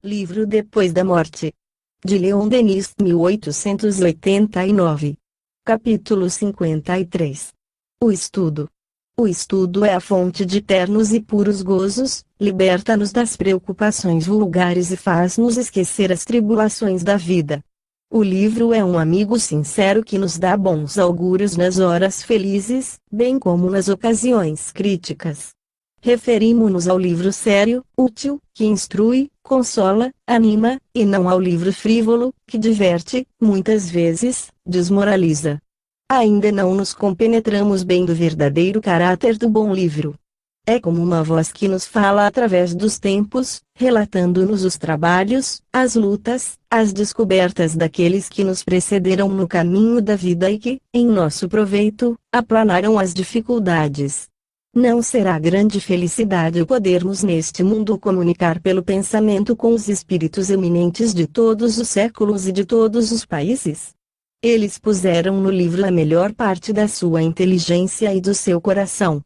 Livro Depois da Morte. De Leon Denis, 1889. Capítulo 53. O estudo. O estudo é a fonte de ternos e puros gozos, liberta-nos das preocupações vulgares e faz-nos esquecer as tribulações da vida. O livro é um amigo sincero que nos dá bons augúrios nas horas felizes, bem como nas ocasiões críticas. Referimo-nos ao livro sério, útil, que instrui, consola, anima, e não ao livro frívolo, que diverte, muitas vezes, desmoraliza. Ainda não nos compenetramos bem do verdadeiro caráter do bom livro. É como uma voz que nos fala através dos tempos, relatando-nos os trabalhos, as lutas, as descobertas daqueles que nos precederam no caminho da vida e que, em nosso proveito, aplanaram as dificuldades. Não será grande felicidade podermos neste mundo comunicar pelo pensamento com os espíritos eminentes de todos os séculos e de todos os países? Eles puseram no livro a melhor parte da sua inteligência e do seu coração.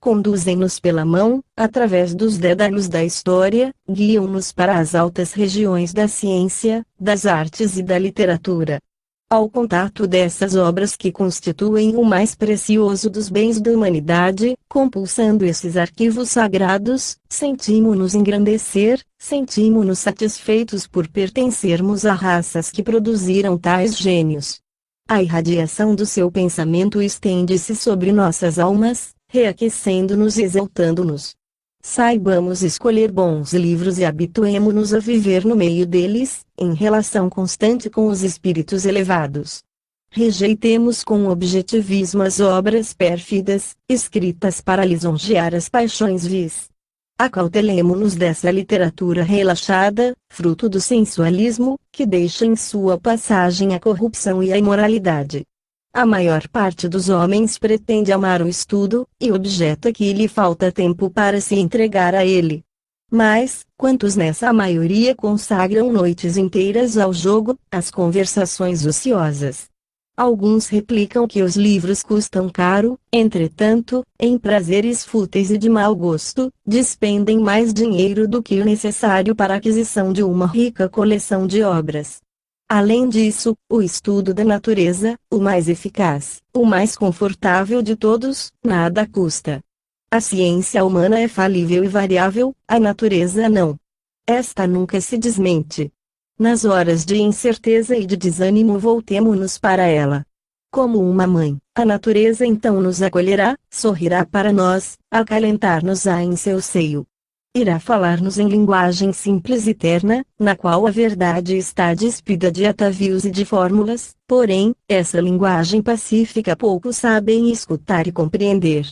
Conduzem-nos pela mão, através dos dédalos da história, guiam-nos para as altas regiões da ciência, das artes e da literatura. Ao contato dessas obras que constituem o mais precioso dos bens da humanidade, compulsando esses arquivos sagrados, sentimos-nos engrandecer, sentimos-nos satisfeitos por pertencermos a raças que produziram tais gênios. A irradiação do seu pensamento estende-se sobre nossas almas, reaquecendo-nos e exaltando-nos. Saibamos escolher bons livros e habituemo-nos a viver no meio deles, em relação constante com os espíritos elevados. Rejeitemos com objetivismo as obras pérfidas, escritas para lisonjear as paixões vis. Acautelemo-nos dessa literatura relaxada, fruto do sensualismo, que deixa em sua passagem a corrupção e a imoralidade. A maior parte dos homens pretende amar o estudo, e objeta que lhe falta tempo para se entregar a ele. Mas, quantos nessa maioria consagram noites inteiras ao jogo, às conversações ociosas? Alguns replicam que os livros custam caro, entretanto, em prazeres fúteis e de mau gosto, despendem mais dinheiro do que o necessário para a aquisição de uma rica coleção de obras. Além disso, o estudo da natureza, o mais eficaz, o mais confortável de todos, nada custa. A ciência humana é falível e variável, a natureza não. Esta nunca se desmente. Nas horas de incerteza e de desânimo voltemo-nos para ela. Como uma mãe, a natureza então nos acolherá, sorrirá para nós, acalentar-nos-á em seu seio. Irá falar-nos em linguagem simples e terna, na qual a verdade está despida de atavios e de fórmulas, porém, essa linguagem pacífica poucos sabem escutar e compreender.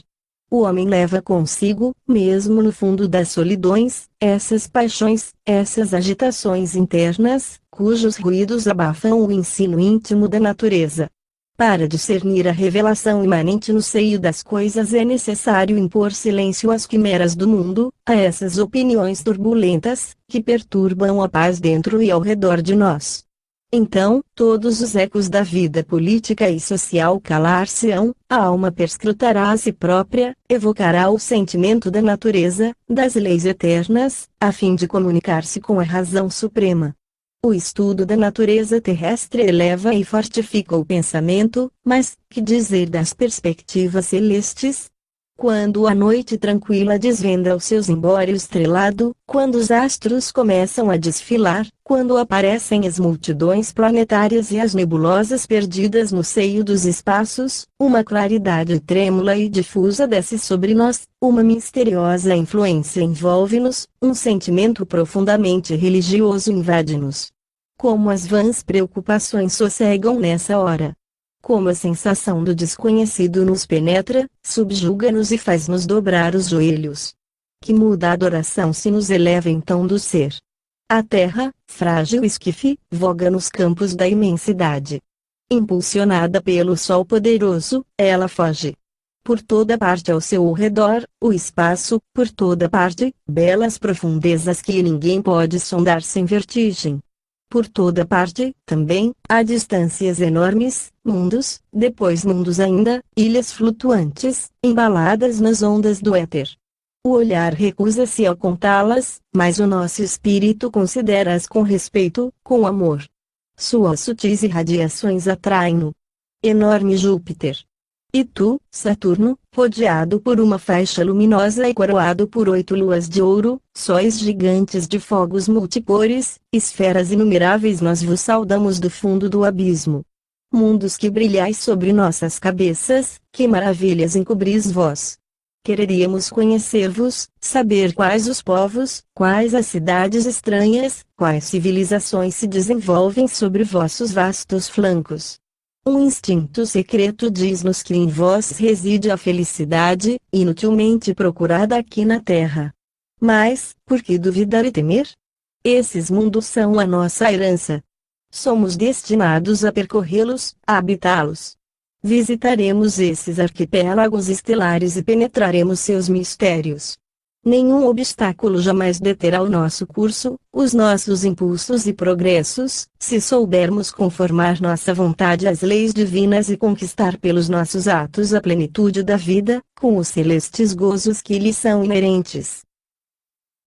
O homem leva consigo, mesmo no fundo das solidões, essas paixões, essas agitações internas, cujos ruídos abafam o ensino íntimo da natureza. Para discernir a revelação imanente no seio das coisas é necessário impor silêncio às quimeras do mundo, a essas opiniões turbulentas, que perturbam a paz dentro e ao redor de nós. Então, todos os ecos da vida política e social calar-se-ão, a alma perscrutará a si própria, evocará o sentimento da natureza, das leis eternas, a fim de comunicar-se com a razão suprema. O estudo da natureza terrestre eleva e fortifica o pensamento, mas, que dizer das perspectivas celestes? Quando a noite tranquila desvenda o seu zimbório estrelado, quando os astros começam a desfilar, quando aparecem as multidões planetárias e as nebulosas perdidas no seio dos espaços, uma claridade trêmula e difusa desce sobre nós, uma misteriosa influência envolve-nos, um sentimento profundamente religioso invade-nos. Como as vãs preocupações sossegam nessa hora. Como a sensação do desconhecido nos penetra, subjuga-nos e faz-nos dobrar os joelhos. Que muda a adoração se nos eleva então do ser. A terra, frágil esquife, voga nos campos da imensidade. Impulsionada pelo sol poderoso, ela foge. Por toda parte ao seu redor, o espaço, por toda parte, belas profundezas que ninguém pode sondar sem vertigem. Por toda parte, também, há distâncias enormes, mundos, depois mundos ainda, ilhas flutuantes, embaladas nas ondas do éter. O olhar recusa-se a contá-las, mas o nosso espírito considera-as com respeito, com amor. Suas sutis irradiações atraem-no. Enorme Júpiter. E tu, Saturno, rodeado por uma faixa luminosa e coroado por 8 luas de ouro, sóis gigantes de fogos multicores, esferas inumeráveis, nós vos saudamos do fundo do abismo. Mundos que brilhais sobre nossas cabeças, que maravilhas encobris vós! Quereríamos conhecer-vos, saber quais os povos, quais as cidades estranhas, quais civilizações se desenvolvem sobre vossos vastos flancos. Um instinto secreto diz-nos que em vós reside a felicidade, inutilmente procurada aqui na Terra. Mas, por que duvidar e temer? Esses mundos são a nossa herança. Somos destinados a percorrê-los, a habitá-los. Visitaremos esses arquipélagos estelares e penetraremos seus mistérios. Nenhum obstáculo jamais deterá o nosso curso, os nossos impulsos e progressos, se soubermos conformar nossa vontade às leis divinas e conquistar pelos nossos atos a plenitude da vida, com os celestes gozos que lhes são inerentes.